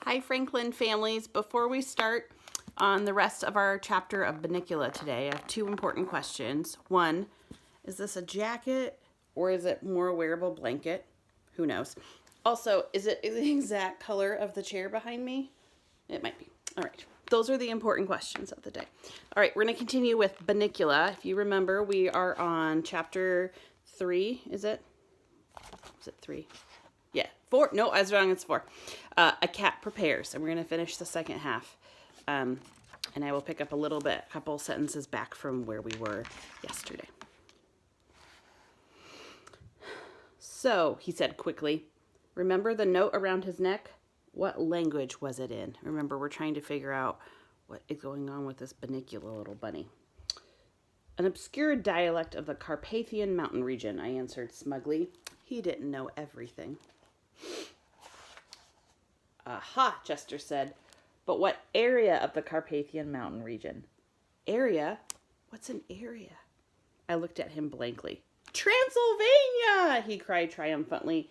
Hi, Franklin families. Before we start on the rest of our chapter of Bunnicula today, I have two important questions. One, is this a jacket or is it more a wearable blanket? Who knows? Also, is it the exact color of the chair behind me? It might be. All right. Those are the important questions of the day. All right, we're going to continue with Bunnicula. If you remember, we are on chapter 3, is it? Is it 3? Yeah, 4. No, I was wrong. It's 4. A cat prepares, and we're going to finish the second half. And I will pick up a couple sentences back from where we were yesterday. So, he said quickly, remember the note around his neck? What language was it in? Remember, we're trying to figure out what is going on with this Bunnicula little bunny. An obscure dialect of the Carpathian mountain region, I answered smugly. He didn't know everything. Aha, Chester said. But what area of the Carpathian mountain region? Area? What's an area? I looked at him blankly. Transylvania! He cried triumphantly.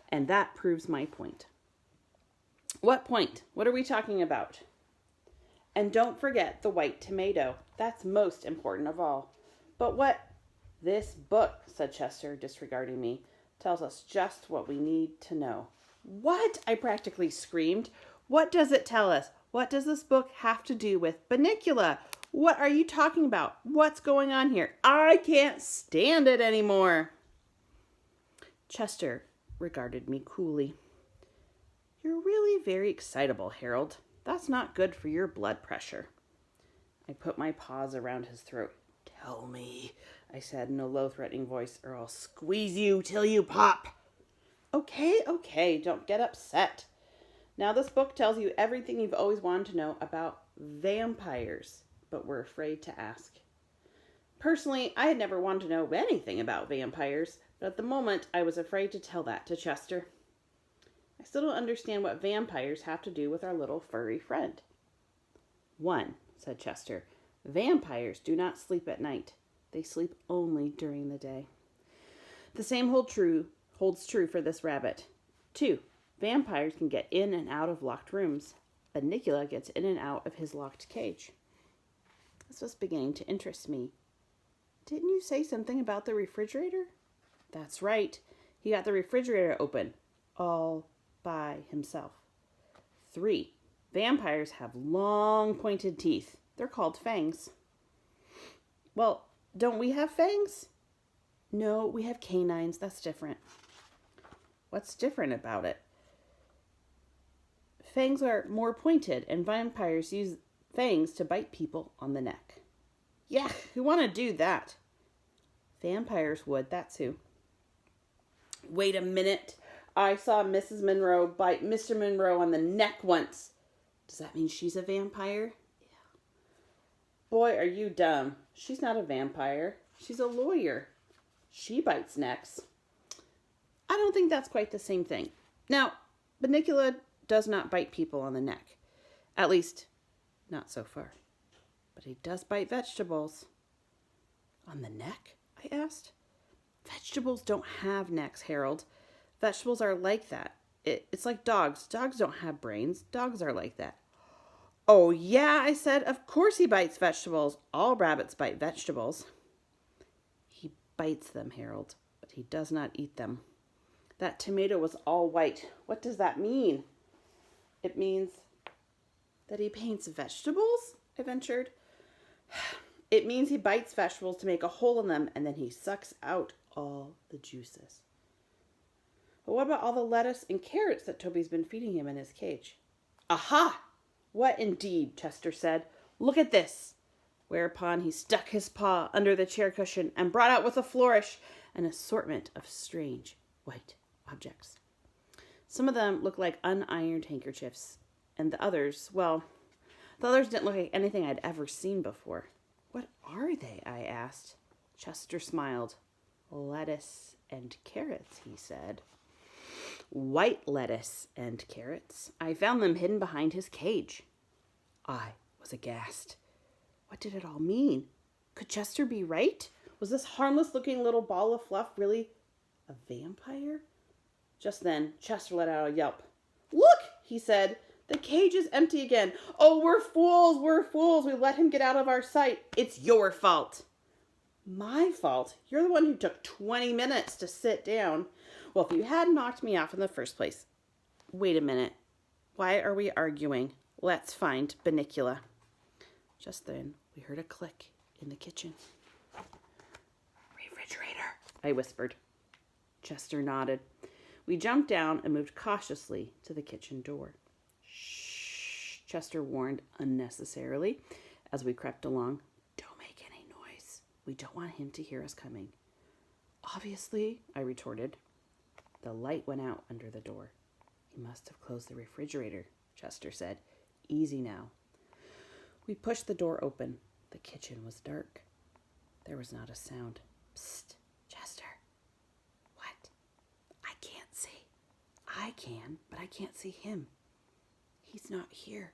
And that proves my point. What point? What are we talking about? And don't forget the white tomato. That's most important of all. But what? This book, said Chester, disregarding me, tells us just what we need to know. What? I practically screamed. What does it tell us? What does this book have to do with Bunnicula? What are you talking about? What's going on here? I can't stand it anymore. Chester regarded me coolly. You're really very excitable, Harold. That's not good for your blood pressure. I put my paws around his throat. Tell me, I said in a low, threatening voice, or I'll squeeze you till you pop. Okay, don't get upset. Now this book tells you everything you've always wanted to know about vampires, but were afraid to ask. Personally, I had never wanted to know anything about vampires, but at the moment I was afraid to tell that to Chester. I still don't understand what vampires have to do with our little furry friend. 1, said Chester. Vampires do not sleep at night. They sleep only during the day. The same holds true for this rabbit. 2, vampires can get in and out of locked rooms. Bunnicula gets in and out of his locked cage. This was beginning to interest me. Didn't you say something about the refrigerator? That's right. He got the refrigerator open. All by himself. 3, vampires have long pointed teeth. They're called fangs. Well, don't we have fangs? No, we have canines. That's different. What's different about it? Fangs are more pointed, and vampires use fangs to bite people on the neck. Yeah, who want to do that? Vampires would, that's who. Wait a minute. I saw Mrs. Monroe bite Mr. Monroe on the neck once. Does that mean she's a vampire? Yeah. Boy, are you dumb. She's not a vampire. She's a lawyer. She bites necks. I don't think that's quite the same thing. Now, Bunnicula does not bite people on the neck. At least, not so far. But he does bite vegetables. On the neck? I asked. Vegetables don't have necks, Harold. Vegetables are like that. It's like dogs. Dogs don't have brains. Dogs are like that. Oh, yeah, I said. Of course he bites vegetables. All rabbits bite vegetables. He bites them, Harold, but he does not eat them. That tomato was all white. What does that mean? It means that he paints vegetables, I ventured. It means he bites vegetables to make a hole in them, and then he sucks out all the juices. But what about all the lettuce and carrots that Toby's been feeding him in his cage? Aha! What indeed, Chester said. Look at this. Whereupon he stuck his paw under the chair cushion and brought out with a flourish an assortment of strange white objects. Some of them looked like unironed handkerchiefs, and the others didn't look like anything I'd ever seen before. What are they? I asked. Chester smiled. Lettuce and carrots, he said. White lettuce and carrots. I found them hidden behind his cage. I was aghast. What did it all mean? Could Chester be right? Was this harmless-looking little ball of fluff really a vampire? Just then, Chester let out a yelp. Look, he said. The cage is empty again. Oh, we're fools. We're fools. We let him get out of our sight. It's your fault. My fault? You're the one who took 20 minutes to sit down. Well, if you had knocked me off in the first place. Wait a minute. Why are we arguing? Let's find Bunnicula. Just then, we heard a click in the kitchen. Refrigerator, I whispered. Chester nodded. We jumped down and moved cautiously to the kitchen door. Shh, Chester warned unnecessarily as we crept along. Don't make any noise. We don't want him to hear us coming. Obviously, I retorted. The light went out under the door. He must have closed the refrigerator, Chester said. Easy now. We pushed the door open. The kitchen was dark. There was not a sound. Psst, Chester. What? I can't see. I can, but I can't see him. He's not here.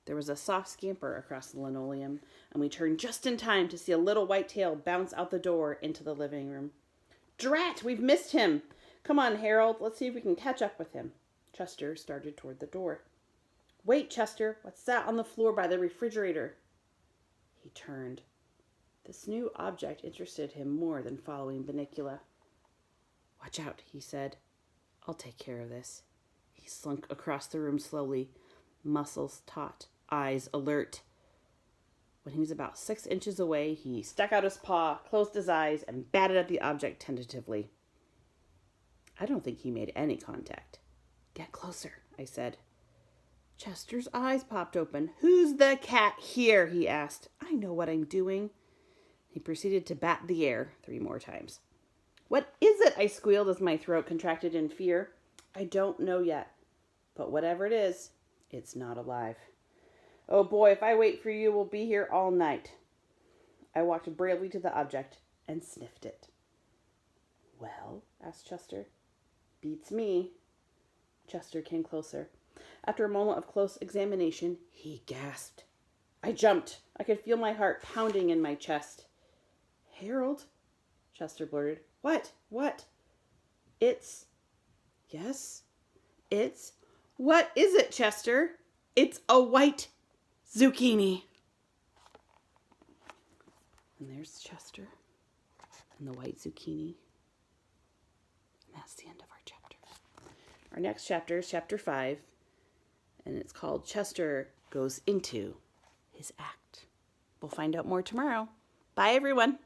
There was a soft scamper across the linoleum, and we turned just in time to see a little white tail bounce out the door into the living room. Drat, we've missed him. Come on, Harold. Let's see if we can catch up with him. Chester started toward the door. Wait, Chester. What's that on the floor by the refrigerator? He turned. This new object interested him more than following Bunnicula. Watch out, he said. I'll take care of this. He slunk across the room slowly, muscles taut, eyes alert. When he was about 6 inches away, he stuck out his paw, closed his eyes, and batted at the object tentatively. I don't think he made any contact. Get closer, I said. Chester's eyes popped open. Who's the cat here? He asked. I know what I'm doing. He proceeded to bat the air 3 more times. What is it? I squealed as my throat contracted in fear. I don't know yet. But whatever it is, it's not alive. Oh boy, if I wait for you, we'll be here all night. I walked bravely to the object and sniffed it. Well, asked Chester. Beats me. Chester came closer. After a moment of close examination, he gasped. I jumped. I could feel my heart pounding in my chest. Harold, Chester blurted. What? What? It's... Yes? It's... What is it, Chester? It's a white zucchini. And there's Chester and the white zucchini. And that's the end of our chapter. Our next chapter is chapter 5, and it's called Chester Goes Into His Act. We'll find out more tomorrow. Bye, everyone.